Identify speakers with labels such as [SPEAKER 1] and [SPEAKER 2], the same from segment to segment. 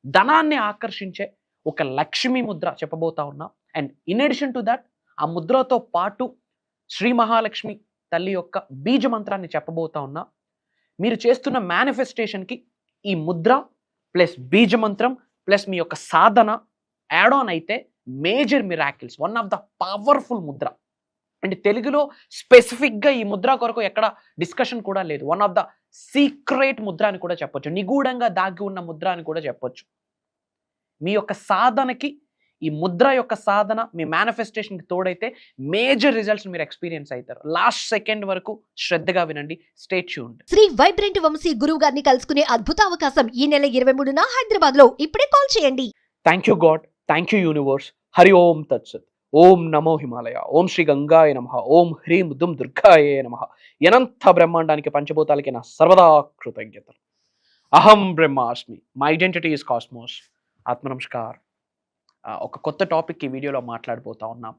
[SPEAKER 1] ధనాన్ని ఆకర్షించే ఒక లక్ష్మీ ముద్ర చెప్పబోతా ఉన్నా. And in addition to that, ఆ ముద్రతో పాటు శ్రీ మహాలక్ష్మి తల్లి యొక్క బీజ మంత్రాన్ని చెప్పబోతా ఉన్నా. మీరు చేస్తున్న మేనిఫెస్టేషన్కి ఈ ముద్ర ప్లస్ బీజ మంత్రం ప్లస్ మీ యొక్క సాధన యాడ్ ఆన్ అయితే major miracles, one of the powerful Mudra. And తెలుగులో స్పెసిఫిక్గా ఈ ముద్ర కొరకు ఎక్కడ డిస్కషన్ కూడా లేదు. One of the secret Mudra అని కూడా చెప్పొచ్చు, నిగూఢంగా దాగి ఉన్న ముద్ర అని కూడా చెప్పొచ్చు. మీ యొక్క సాధనకి ఈ ముద్ర యొక్క సాధన మీ మేనిఫెస్టేషన్కి తోడైతే మేజర్ రిజల్ట్స్ మీరు ఎక్స్పీరియన్స్ అవుతారు. లాస్ట్ సెకండ్ వరకు శ్రద్ధగా వినండి. Stay tuned.
[SPEAKER 2] Shri vibrant Vamsi గురువు గారిని కలుసుకునే అద్భుత అవకాశం ఈ నెల 23న హైదరాబాద్ లో. ఇప్పుడే కాల్ చేయండి.
[SPEAKER 1] Thank you God, thank you universe. Hari ఓం తత్సత్. ఓం నమో హిమాలయ. ఓం శ్రీ గంగాయ నమః. ఓం హ్రీం దుం దుర్గాయ నమః. అనంత బ్రహ్మాండానికి పంచభూతాలకి నా సర్వదా కృతజ్ఞతలు. అహం బ్రహ్మాస్మి. My identity is cosmos. ఆత్మ నమస్కార్. ఒక కొత్త టాపిక్ ఈ వీడియోలో మాట్లాడిపోతా ఉన్నాం.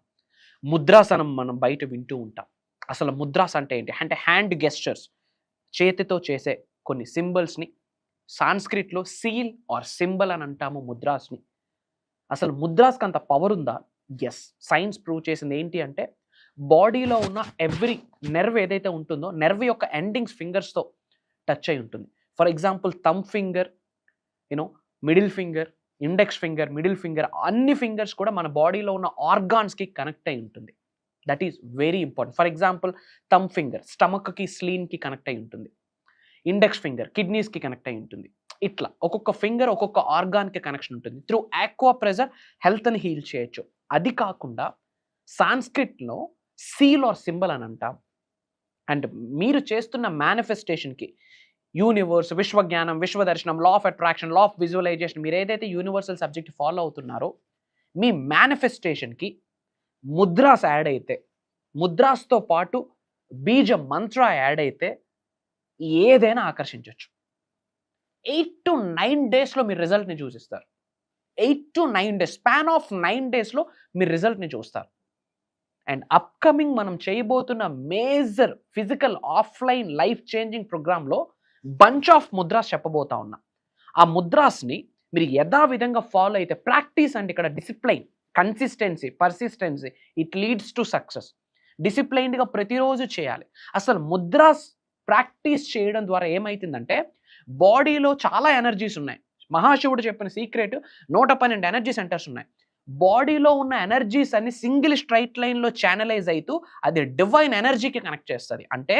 [SPEAKER 1] ముద్రాసనం మనం బయట వింటూ ఉంటాం. అసలు ముద్రాస్ అంటే ఏంటి అంటే హ్యాండ్ గెస్చర్స్, చేతితో చేసే కొన్ని సింబల్స్ని సాంస్క్రిట్లో సీల్ ఆర్ సింబల్ అని అంటాము ముద్రాస్ని. అసలు ముద్రాస్కి అంత పవర్ ఉందా? ఎస్, సైన్స్ ప్రూవ్ చేసింది. ఏంటి అంటే బాడీలో ఉన్న ఎవ్రీ నెర్వ్ ఏదైతే ఉంటుందో నెర్వ్ యొక్క ఎండింగ్స్ ఫింగర్స్తో టచ్ అయి ఉంటుంది. For example thumb finger, middle finger, index finger, middle finger, అన్ని ఫింగర్స్ కూడా మన బాడీలో ఉన్న ఆర్గాన్స్కి కనెక్ట్ అయి ఉంటుంది. That is very important. For example thumb finger స్టమక్కి, స్లీన్కి కనెక్ట్ అయి ఉంటుంది. ఇండెక్స్ ఫింగర్ కిడ్నీస్కి కనెక్ట్ అయి ఉంటుంది. ఇట్లా ఒక్కొక్క ఫింగర్ ఒక్కొక్క ఆర్గాన్కి కనెక్షన్ ఉంటుంది. త్రూ ఆక్వా ప్రెజర్ హెల్త్ని హీల్ చేయొచ్చు. అది కాకుండా సాంస్క్రిట్లో సీల్ ఆర్ సింబల్ అని అంటాం. అండ్ మీరు చేస్తున్న మేనిఫెస్టేషన్కి యూనివర్స్, విశ్వజ్ఞానం, విశ్వదర్శనం, law of attraction, law of visualisation, మీరు ఏదైతే యూనివర్సల్ సబ్జెక్ట్ ఫాలో అవుతున్నారో మీ మేనిఫెస్టేషన్కి ముద్రాస్ యాడ్ అయితే, ముద్రాస్తో పాటు బీజ మంత్ర యాడ్ అయితే ఏదైనా ఆకర్షించవచ్చు. 8 to 9 డేస్లో మీరు రిజల్ట్ని చూసిస్తారు. 8 to 9 డేస్, స్పాన్ ఆఫ్ 9 డేస్లో మీరు రిజల్ట్ని చూస్తారు. అండ్ అప్కమింగ్ మనం చేయబోతున్న major physical offline life changing ప్రోగ్రాంలో బంచ్ ఆఫ్ ముద్రాస్ చెప్పబోతా ఉన్నా. ఆ ముద్రాస్ని మీరు యథావిధంగా ఫాలో అయితే, ప్రాక్టీస్ అంటే ఇక్కడ discipline, consistency, persistency, it leads to success. డిసిప్లైన్డ్గా ప్రతిరోజు చేయాలి. అసలు ముద్రాస్ ప్రాక్టీస్ చేయడం ద్వారా ఏమవుతుందంటే బాడీలో చాలా ఎనర్జీస్ ఉన్నాయి. మహాశివుడు చెప్పిన సీక్రెట్ 112 ఎనర్జీ సెంటర్స్ ఉన్నాయి. బాడీలో ఉన్న ఎనర్జీస్ అన్ని సింగిల్ స్ట్రైట్ లైన్లో ఛానలైజ్ అవుతూ అది డివైన్ ఎనర్జీకి కనెక్ట్ చేస్తుంది. అంటే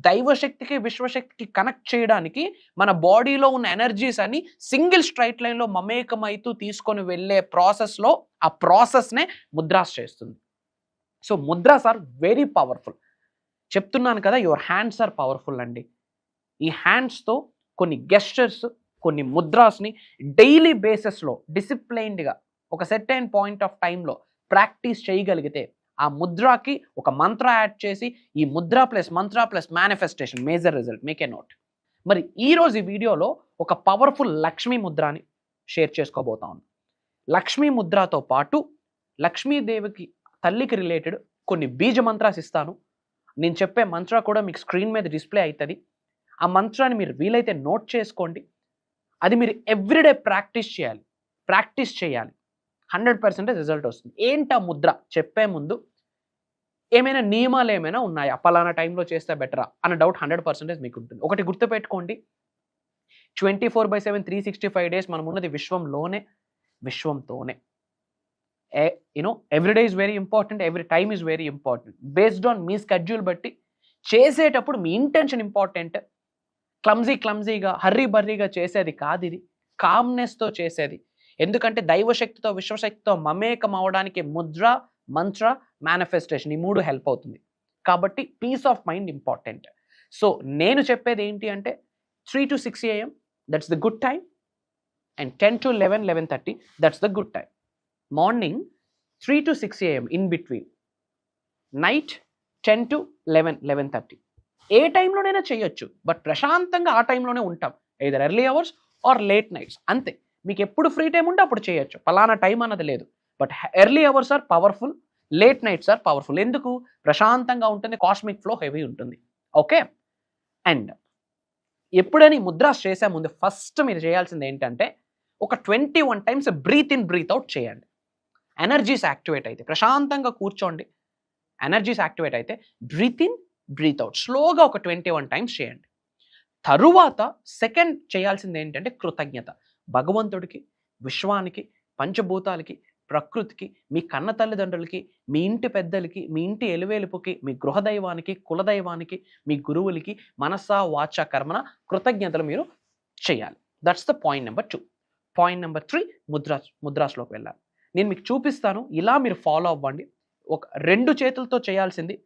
[SPEAKER 1] దైవశక్తికి, విశ్వశక్తికి కనెక్ట్ చేయడానికి మన బాడీలో ఉన్న ఎనర్జీస్ అన్ని సింగిల్ స్ట్రైట్ లైన్లో మమేకమైతూ తీసుకొని వెళ్ళే ప్రాసెస్లో ఆ ప్రాసెస్నే ముద్రాస్ చేస్తుంది. So mudras are very powerful. చెప్తున్నాను కదా, యువర్ హ్యాండ్స్ ఆర్ పవర్ఫుల్ అండి. ఈ హ్యాండ్స్తో కొన్ని గెస్చర్స్, కొన్ని ముద్రాస్ని డైలీ బేసిస్లో డిసిప్లైన్డ్గా ఒక సెర్టైన్ పాయింట్ ఆఫ్ టైంలో ప్రాక్టీస్ చేయగలిగితే ఆ ముద్రకి ఒక మంత్ర యాడ్ చేసి ఈ Mudra plus Mantra plus manifestation major result. Make a note. మరి ఈరోజు ఈ వీడియోలో ఒక పవర్ఫుల్ లక్ష్మీ ముద్రని షేర్ చేసుకోబోతా ఉన్నాను. లక్ష్మీ ముద్రతో పాటు లక్ష్మీదేవికి తల్లికి రిలేటెడ్ కొన్ని బీజ మంత్రాస్ ఇస్తాను. నేను చెప్పే మంత్ర కూడా మీకు స్క్రీన్ మీద డిస్ప్లే అవుతుంది. ఆ మంత్రాన్ని మీరు వీలైతే నోట్ చేసుకోండి. అది మీరు ఎవ్రీడే ప్రాక్టీస్ చేయాలి. 100% రిజల్ట్ వస్తుంది. ఏంటా ముద్ర చెప్పే ముందు ఏమైనా నియమాలు ఏమైనా ఉన్నాయా, పలానా టైంలో చేస్తే బెటరా అన్న డౌట్ 100% మీకు ఉంటుంది. ఒకటి గుర్తుపెట్టుకోండి, 24/7 365 డేస్ మనం ఉన్నది విశ్వంతోనే. Every day is very important, every time is very important. Based on మీ స్కెడ్యూల్ బట్టి చేసేటప్పుడు మీ ఇంటెన్షన్ ఇంపార్టెంట్. క్లమ్జీగా హర్రీబర్రీగా చేసేది కాదు, ఇది కామ్నెస్తో చేసేది. ఎందుకంటే దైవశక్తితో, విశ్వశక్తితో మమేకం అవడానికి ముద్ర, మంత్ర, మేనిఫెస్టేషన్ ఈ 3 హెల్ప్ అవుతుంది. కాబట్టి peace of mind important. So నేను చెప్పేది ఏంటి అంటే 3 to 6 AM that's the good time. And 10 to 11:30 that's the good time. Morning 3 to 6 AM in between. Night 10 to 11:30. ఏ టైంలోనైనా చేయొచ్చు, బట్ ప్రశాంతంగా ఆ టైంలోనే ఉంటాం. either early hours or late nights, అంతే. మీకు ఎప్పుడు ఫ్రీ టైం ఉంటే అప్పుడు చేయొచ్చు, పలానా టైం అన్నది లేదు. But early hours are powerful, late nights are powerful. ఎందుకు? ప్రశాంతంగా ఉంటుంది, కాస్మిక్ ఫ్లో హెవీ ఉంటుంది. ఓకే. అండ్ ఎప్పుడైనా ముద్రాస్ చేసే ముందు ఫస్ట్ మీరు చేయాల్సింది ఏంటంటే ఒక 21 times breathe in breathe out చేయండి. ఎనర్జీస్ యాక్టివేట్ అయితే ప్రశాంతంగా కూర్చోండి. ఎనర్జీస్ యాక్టివేట్ అయితే బ్రీత్ ఇన్ బ్రీత్ అవుట్ స్లోగా ఒక 21 టైమ్స్ చేయండి. తరువాత సెకండ్ చేయాల్సింది ఏంటంటే కృతజ్ఞత. భగవంతుడికి, విశ్వానికి, పంచభూతాలకి, ప్రకృతికి, మీ కన్న తల్లిదండ్రులకి, మీ ఇంటి పెద్దలకి, మీ ఇంటి ఎలువేలుపుకి, మీ గృహదైవానికి, కులదైవానికి, మీ గురువులకి మనసా వాచ కర్మన కృతజ్ఞతలు మీరు చేయాలి. That's the point number 2. Point number 3 ముద్రాస్లోకి వెళ్ళాలి. నేను మీకు చూపిస్తాను, ఇలా మీరు ఫాలో అవ్వండి. ఒక 2 చేతులతో చేయాల్సింది,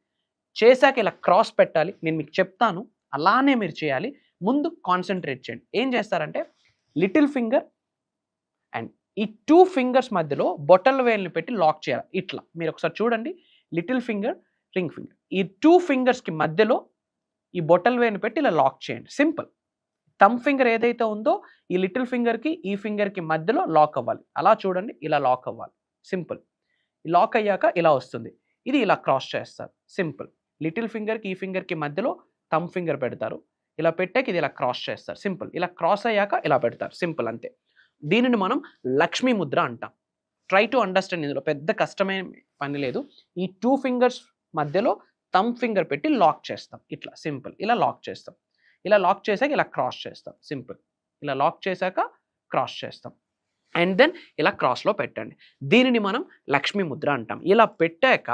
[SPEAKER 1] చేశాక ఇలా క్రాస్ పెట్టాలి. నేను మీకు చెప్తాను, అలానే మీరు చేయాలి. ముందు కాన్సన్ట్రేట్ చేయండి. ఏం చేస్తారంటే లిటిల్ ఫింగర్ అండ్ ఈ 2 ఫింగర్స్ మధ్యలో బొటల్ వేల్ని పెట్టి లాక్ చేయాలి. ఇట్లా మీరు ఒకసారి చూడండి, లిటిల్ ఫింగర్, రింగ్ ఫింగర్, ఈ 2 ఫింగర్స్కి మధ్యలో ఈ బొటల్ వేల్ని పెట్టి ఇలా లాక్ చేయండి. సింపుల్. థమ్ ఫింగర్ ఏదైతే ఉందో ఈ లిటిల్ ఫింగర్కి ఈ ఫింగర్కి మధ్యలో లాక్ అవ్వాలి. అలా చూడండి, ఇలా లాక్ అవ్వాలి. సింపుల్. లాక్ అయ్యాక ఇలా వస్తుంది, ఇది ఇలా క్రాస్ చేస్తారు. సింపుల్. లిటిల్ ఫింగర్కి ఈ ఫింగర్కి మధ్యలో థమ్ ఫింగర్ పెడతారు, ఇలా పెట్టాక ఇది ఇలా క్రాస్ చేస్తారు. సింపుల్. ఇలా క్రాస్ అయ్యాక ఇలా పెడతారు. సింపుల్, అంతే. దీనిని మనం లక్ష్మీ ముద్ర అంటాం. Try to understand. ఇందులో పెద్ద కష్టమైన పని లేదు. ఈ 2 ఫింగర్స్ మధ్యలో థమ్ ఫింగర్ పెట్టి లాక్ చేస్తాం. ఇట్లా సింపుల్. ఇలా లాక్ చేస్తాం. ఇలా లాక్ చేశాక ఇలా క్రాస్ చేస్తాం. సింపుల్. ఇలా లాక్ చేశాక క్రాస్ చేస్తాం. అండ్ దెన్ ఇలా క్రాస్లో పెట్టండి. దీనిని మనం లక్ష్మీ ముద్ర అంటాం. ఇలా పెట్టాక,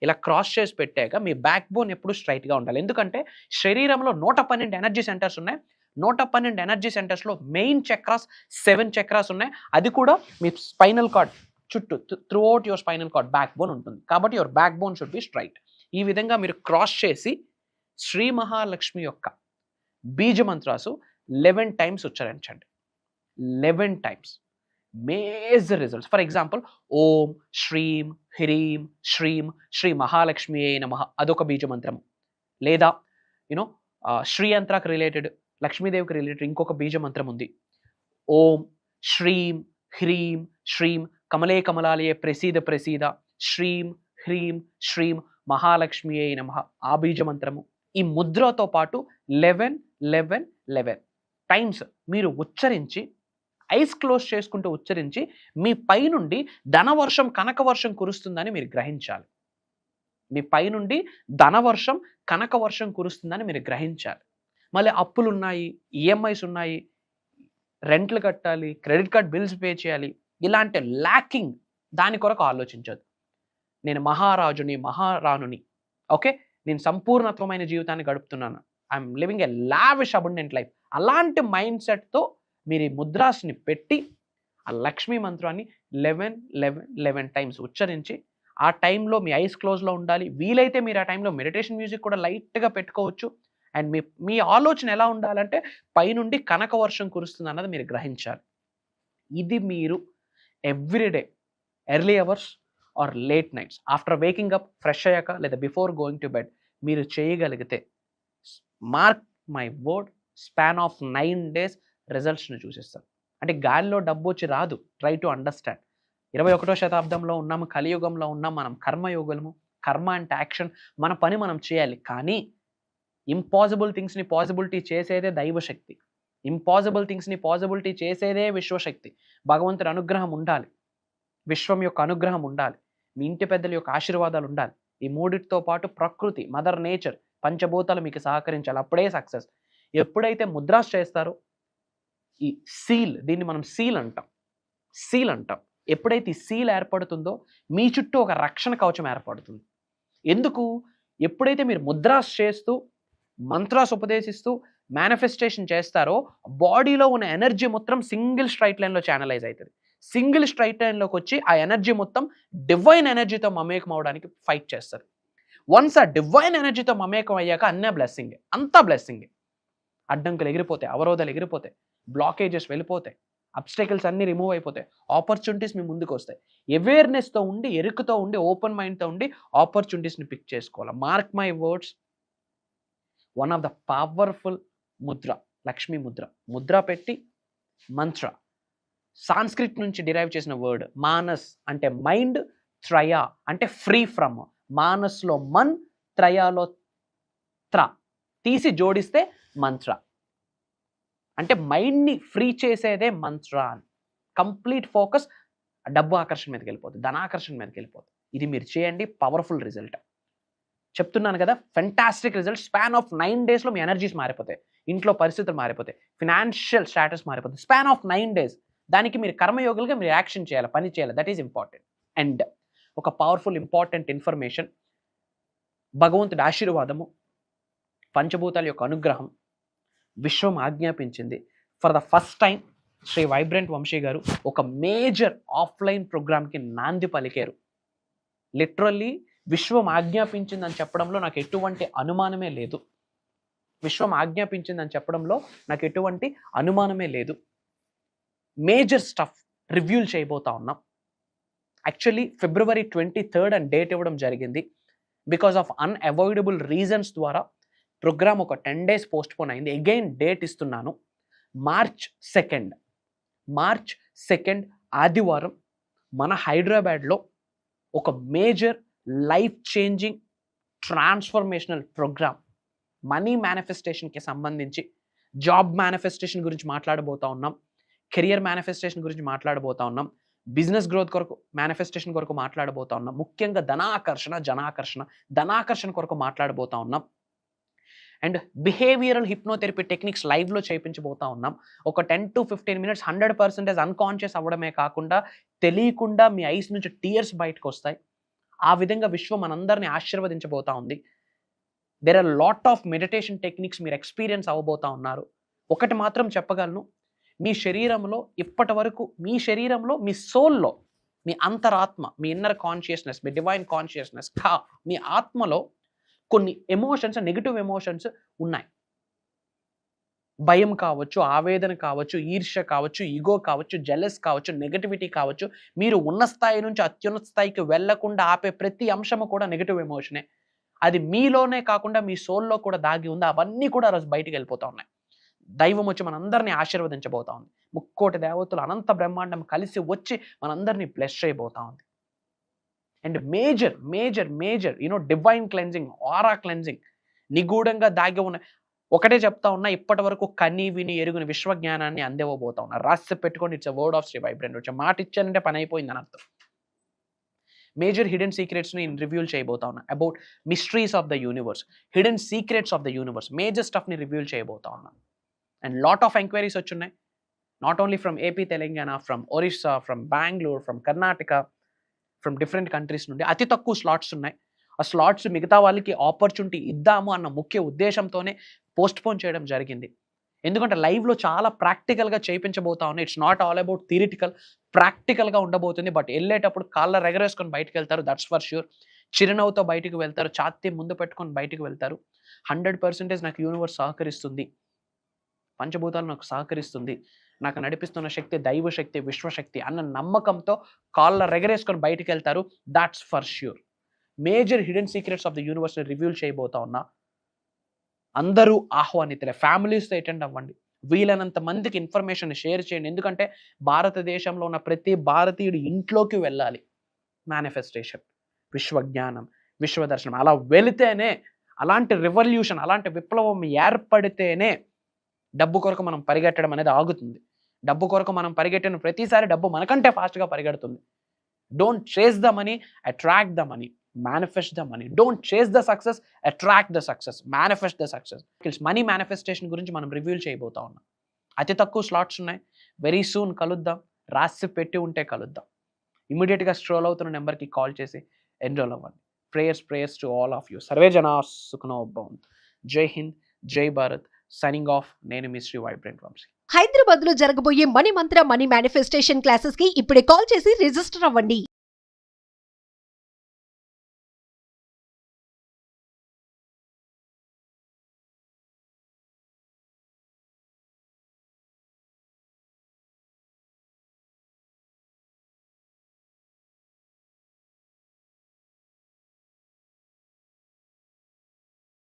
[SPEAKER 1] ఇలా క్రాస్ చేసి పెట్టాక మీ బ్యాక్ బోన్ ఎప్పుడు స్ట్రైట్గా ఉండాలి. ఎందుకంటే శరీరంలో 112 ఎనర్జీ సెంటర్స్ ఉన్నాయి. 112 ఎనర్జీ సెంటర్స్లో మెయిన్ చక్రాస్ 7 చక్రాస్ ఉన్నాయి. అది కూడా మీ స్పైనల్ కార్డ్ చుట్టూ, throughout your spinal cord backbone ఉంటుంది. కాబట్టి your backbone should be straight. ఈ విధంగా మీరు క్రాస్ చేసి శ్రీ మహాలక్ష్మి యొక్క బీజ మంత్రాసు 11 టైమ్స్ ఉచ్చరించండి. 11 times. Major results. For example, ఓం శ్రీం హ్రీం శ్రీం శ్రీ మహాలక్ష్మి నమః, అదొక బీజ మంత్రము. లేదా యూనో శ్రీయంత్రాకి రిలేటెడ్, లక్ష్మీదేవికి రిలేటెడ్ ఇంకొక బీజ మంత్రం ఉంది. ఓం శ్రీం హ్రీం శ్రీం కమలే కమలాలయే ప్రసీద ప్రసీద శ్రీం హ్రీం శ్రీం మహాలక్ష్మి నమః, ఆ బీజ మంత్రము. ఈ ముద్రతో పాటు 11 టైమ్స్ మీరు ఉచ్చరించి, ఐస్ క్లోజ్ చేసుకుంటూ ఉచ్చరించి, మీ పైనుండి ధనవర్షం, కనకవర్షం కురుస్తుందని మీరు గ్రహించాలి. మీ పైనుండి ధనవర్షం, కనకవర్షం కురుస్తుందని మీరు గ్రహించాలి. మళ్ళీ అప్పులు ఉన్నాయి, ఈఎంఐస్ ఉన్నాయి, రెంట్లు కట్టాలి, క్రెడిట్ కార్డ్ బిల్స్ పే చేయాలి, ఇలాంటి ల్యాకింగ్ దాని కొరకు ఆలోచించదు. నేను మహారాజుని, మహారాణుని, ఓకే, నేను సంపూర్ణత్వమైన జీవితాన్ని గడుపుతున్నాను, I'm living a lavish abundant life, అలాంటి మైండ్ సెట్తో మీరు ఈ ముద్రాస్ని పెట్టి ఆ లక్ష్మీ మంత్రాన్ని 11 టైమ్స్ ఉచ్చరించి, ఆ టైంలో మీ ఐస్ క్లోజ్లో ఉండాలి. వీలైతే మీరు ఆ టైంలో మెడిటేషన్ మ్యూజిక్ కూడా లైట్గా పెట్టుకోవచ్చు. అండ్ మీ ఆలోచన ఎలా ఉండాలంటే పైనుండి కనక వర్షం కురుస్తుంది అన్నది మీరు గ్రహించాలి. ఇది మీరు everyday early hours or late nights after waking up, fresh అయ్యాక లేదా బిఫోర్ గోయింగ్ టు బెడ్ మీరు చేయగలిగితే, mark my word, span of 9 days రిజల్ట్స్ని చూసేస్తారు. అంటే గాలిలో డబ్బు వచ్చి రాదు. Try to understand. 21వ శతాబ్దంలో ఉన్నాము, కలియుగంలో ఉన్నాం, మనం కర్మయోగులము. కర్మ అంటే యాక్షన్, మన పని మనం చేయాలి. కానీ ఇంపాసిబుల్ థింగ్స్ని పాసిబిలిటీ చేసేదే దైవశక్తి. ఇంపాసిబుల్ థింగ్స్ని పాసిబిలిటీ చేసేదే విశ్వశక్తి. భగవంతుడి అనుగ్రహం ఉండాలి, విశ్వం యొక్క అనుగ్రహం ఉండాలి, మీ ఇంటి పెద్దల యొక్క ఆశీర్వాదాలు ఉండాలి. ఈ మూడిటితో పాటు ప్రకృతి, మదర్ నేచర్, పంచభూతాలు మీకు సహకరించాలి. అప్పుడే సక్సెస్. ఎప్పుడైతే ముద్రాస్ చేస్తారో ఈ సీల్, దీన్ని మనం సీల్ అంటాం. ఎప్పుడైతే ఈ సీల్ ఏర్పడుతుందో మీ చుట్టూ ఒక రక్షణ కవచం ఏర్పడుతుంది. ఎందుకు? ఎప్పుడైతే మీరు ముద్రాస్ చేస్తూ, మంత్రాస్ ఉపదేశిస్తూ మేనిఫెస్టేషన్ చేస్తారో బాడీలో ఉన్న ఎనర్జీ మొత్తం సింగిల్ స్ట్రైట్ లైన్లో ఛానలైజ్ అవుతుంది. సింగిల్ స్ట్రైట్ లైన్లోకి వచ్చి ఆ ఎనర్జీ మొత్తం డివైన్ ఎనర్జీతో మమేకం అవడానికి ఫైట్ చేస్తారు. వన్స్ ఆ డివైన్ ఎనర్జీతో మమేకం అయ్యాక అంతా బ్లెస్సింగే. అడ్డంకులు ఎగిరిపోతాయి, అవరోధాలు ఎగిరిపోతాయి, బ్లాకేజెస్ వెళ్ళిపోతాయి, అబ్స్టెకల్స్ అన్నీ రిమూవ్ అయిపోతాయి, ఆపర్చునిటీస్ మీ ముందుకు వస్తాయి. అవేర్నెస్తో ఉండి, ఎరుకుతో ఉండి, ఓపెన్ మైండ్తో ఉండి ఆపర్చునిటీస్ని పిక్ చేసుకోవాలి. Mark my words, one of the powerful Mudra Lakshmi Mudra. Mudra పెట్టి మంత్ర, సాంస్క్రిట్ నుంచి డిరైవ్ చేసిన వర్డ్ మానస్ అంటే మైండ్, త్రయ అంటే ఫ్రీ ఫ్రమ్. మానస్లో మన్, త్రయాలో త్ర తీసి జోడిస్తే మంత్ర. అంటే మైండ్ని ఫ్రీ చేసేదే మంత్ర అని. కంప్లీట్ ఫోకస్ డబ్బు ఆకర్షణ మీదకి వెళ్ళిపోతుంది, ధనాకర్షణ మీదకి వెళ్ళిపోతుంది. ఇది మీరు చేయండి, పవర్ఫుల్ రిజల్ట్. చెప్తున్నాను కదా, ఫెంటాస్టిక్ రిజల్ట్. స్పాన్ ఆఫ్ 9 daysలో మీ ఎనర్జీస్ మారిపోతాయి, ఇంట్లో పరిస్థితులు మారిపోతాయి, ఫినాన్షియల్ స్టాటస్ మారిపోతుంది. Span of 9 days. దానికి మీరు కర్మయోగులుగా మీరు యాక్షన్ చేయాలి, పని చేయాలి. That is important. అండ్ ఒక పవర్ఫుల్ ఇంపార్టెంట్ ఇన్ఫర్మేషన్, భగవంతుడి ఆశీర్వాదము, పంచభూతాల యొక్క అనుగ్రహం విశ్వం ఆజ్ఞాపించింది. For the first time Shri vibrant Vamshi గారు ఒక మేజర్ ఆఫ్లైన్ ప్రోగ్రామ్కి నాంది పలికారు. లిటరల్లీ విశ్వం ఆజ్ఞాపించిందని చెప్పడంలో నాకు ఎటువంటి అనుమానమే లేదు. విశ్వం ఆజ్ఞాపించిందని చెప్పడంలో నాకు ఎటువంటి అనుమానమే లేదు. మేజర్ స్టఫ్ రివ్యూలు చేయబోతా ఉన్నాం. యాక్చువల్లీ February 23rd అని డేట్ ఇవ్వడం జరిగింది. బికాస్ ఆఫ్ అన్అవాయిడబుల్ రీజన్స్ ద్వారా ప్రోగ్రామ్ ఒక 10 days పోస్ట్పోన్ అయింది. అగైన్ డేట్ ఇస్తున్నాను, March 2nd ఆదివారం మన హైదరాబాద్లో ఒక major life changing transformational programme, money మేనిఫెస్టేషన్కి సంబంధించి, జాబ్ మేనిఫెస్టేషన్ గురించి మాట్లాడబోతా ఉన్నాం, కెరియర్ మేనిఫెస్టేషన్ గురించి మాట్లాడబోతా ఉన్నాం, బిజినెస్ గ్రోత్ కొరకు మేనిఫెస్టేషన్ కొరకు మాట్లాడబోతా ఉన్నాం, ముఖ్యంగా ధనాకర్షణ కొరకు మాట్లాడబోతా ఉన్నాం. అండ్ బిహేవియరల్ హిప్నోథెరపీ టెక్నిక్స్ లైవ్లో చేయించబోతా ఉన్నాం. ఒక 10 to 15 minutes 100% అన్కాన్షియస్ అవ్వడమే కాకుండా తెలియకుండా మీ ఐస్ నుంచి టీయర్స్ బయటకు వస్తాయి. ఆ విధంగా విశ్వం మనందరినీ ఆశీర్వదించబోతా ఉంది. There are lot of meditation techniques మీరు ఎక్స్పీరియన్స్ అవ్వబోతా ఉన్నారు. ఒకటి మాత్రం చెప్పగలను, మీ శరీరంలో ఇప్పటి వరకు, మీ సోల్లో, మీ అంతరాత్మ, మీ ఇన్నర్ కాన్షియస్నెస్, మీ డివైన్ కాన్షియస్నెస్, మీ ఆత్మలో కొన్ని ఎమోషన్స్, నెగిటివ్ ఎమోషన్స్ ఉన్నాయి. భయం కావచ్చు, ఆవేదన కావచ్చు, ఈర్ష్య కావచ్చు, ఈగో కావచ్చు, జెలస్ కావచ్చు, నెగటివిటీ కావచ్చు. మీరు ఉన్న స్థాయి నుంచి అత్యున్నత స్థాయికి వెళ్లకుండా ఆపే ప్రతి అంశము కూడా నెగిటివ్ ఎమోషనే. అది మీలోనే కాకుండా మీ సోల్లో కూడా దాగి ఉంది. అవన్నీ కూడా రోజు బయటికి వెళ్ళిపోతా ఉన్నాయి. దైవం వచ్చి మనందరినీ ఆశీర్వదించబోతా ఉంది. 3 కోటి దేవతలు, అనంత బ్రహ్మాండం కలిసి వచ్చి మనందరినీ బ్లెస్ చేయబోతా ఉంది. And major divine cleansing, aura cleansing, నిగూఢంగా దాగి ఉన్న, ఒకటే చెప్తా ఉన్నా, ఇప్పటి వరకు కని విని ఎరుగుని విశ్వజ్ఞానాన్ని అందివ్వబోతా ఉన్నా. రాసి పెట్టుకోండి, it's word of Shri vibrant. వచ్చే మాట ఇచ్చానంటే పని అయిపోయిందని అర్థం. మేజర్ హిడెన్ సీక్రెట్స్ని నేను రివ్యూల్ చేయబోతా ఉన్నా. About mysteries of the universe, hidden secrets of the universe, major స్టఫ్ని రివ్యూల్ చేయబోతా ఉన్నా. అండ్ లాట్ ఆఫ్ ఎంక్వైరీస్ వచ్చున్నాయి. Not only from AP, Telangana, from Orissa, from Bengaluru, from Karnataka, from different countries నుండి. అతి తక్కువ స్లాట్స్ ఉన్నాయి. ఆ స్లాట్స్ మిగతా వాళ్ళకి ఆపర్చునిటీ ఇద్దాము అన్న ముఖ్య ఉద్దేశంతోనే పోస్ట్పోన్ చేయడం జరిగింది. ఎందుకంటే లైవ్లో చాలా ప్రాక్టికల్గా చేయించబోతా ఉన్నాయి. It's not all about theoretical, ప్రాక్టికల్గా ఉండబోతుంది. బట్ వెళ్ళేటప్పుడు కాళ్ళ రెగరేసుకొని బయటకు వెళ్తారు, దట్స్ ఫర్ ష్యూర్. చిరునవ్వుతో బయటకు వెళ్తారు, ఛాతీ ముందు పెట్టుకొని బయటకు వెళ్తారు. 100% నాకు యూనివర్స్ సహకరిస్తుంది, పంచభూతాలు నాకు సహకరిస్తుంది, నాకు నడిపిస్తున్న శక్తి దైవశక్తి, విశ్వశక్తి అన్న నమ్మకంతో కాళ్ళ రెగరేసుకొని బయటకు వెళ్తారు, that's for sure. Major hidden secrets of the యూనివర్స్ని రివ్యూల్ చేయబోతా ఉన్నా. అందరూ ఆహ్వానితులే, ఫ్యామిలీస్తో అటెండ్ అవ్వండి, వీలైనంత మందికి ఇన్ఫర్మేషన్ షేర్ చేయండి. ఎందుకంటే భారతదేశంలో ఉన్న ప్రతి భారతీయుడు ఇంట్లోకి వెళ్ళాలి. మేనిఫెస్టేషన్, విశ్వజ్ఞానం, విశ్వదర్శనం అలా వెళితేనే, అలాంటి రివల్యూషన్, అలాంటి విప్లవం ఏర్పడితేనే డబ్బు కొరకు మనం పరిగెట్టడం అనేది ఆగుతుంది. డబ్బు కొరకు మనం పరిగెట్టిన ప్రతిసారి డబ్బు మనకంటే ఫాస్ట్గా పరిగెడుతుంది. Don't chase the money, attract the money, manifest the money. Don't chase the success, attract the success, manifest the success. Money manifestation గురించి మనం రివ్యూల్ చేయబోతా ఉన్నాం. అతి తక్కువ స్లాట్స్ ఉన్నాయి. వెరీ సూన్ కలుద్దాం. రాసి పెట్టి ఉంటే కలుద్దాం. ఇమీడియట్గా స్ట్రోల్ అవుతున్న నెంబర్కి కాల్ చేసి ఎన్రోల్ అవ్వండి. Prayers to all of you. Survey జనా సుఖనో భవంతు. జై హింద్, జై భారత్. Signing off. నేను మీ శ్రీ వైబ్రెంట్ వంశీ.
[SPEAKER 2] హైదరాబాద్ లో జరగబోయే మనీ మంత్ర, మనీ మేనిఫెస్టేషన్ క్లాసెస్ కి ఇప్పుడే కాల్ చేసి రిజిస్టర్ అవ్వండి.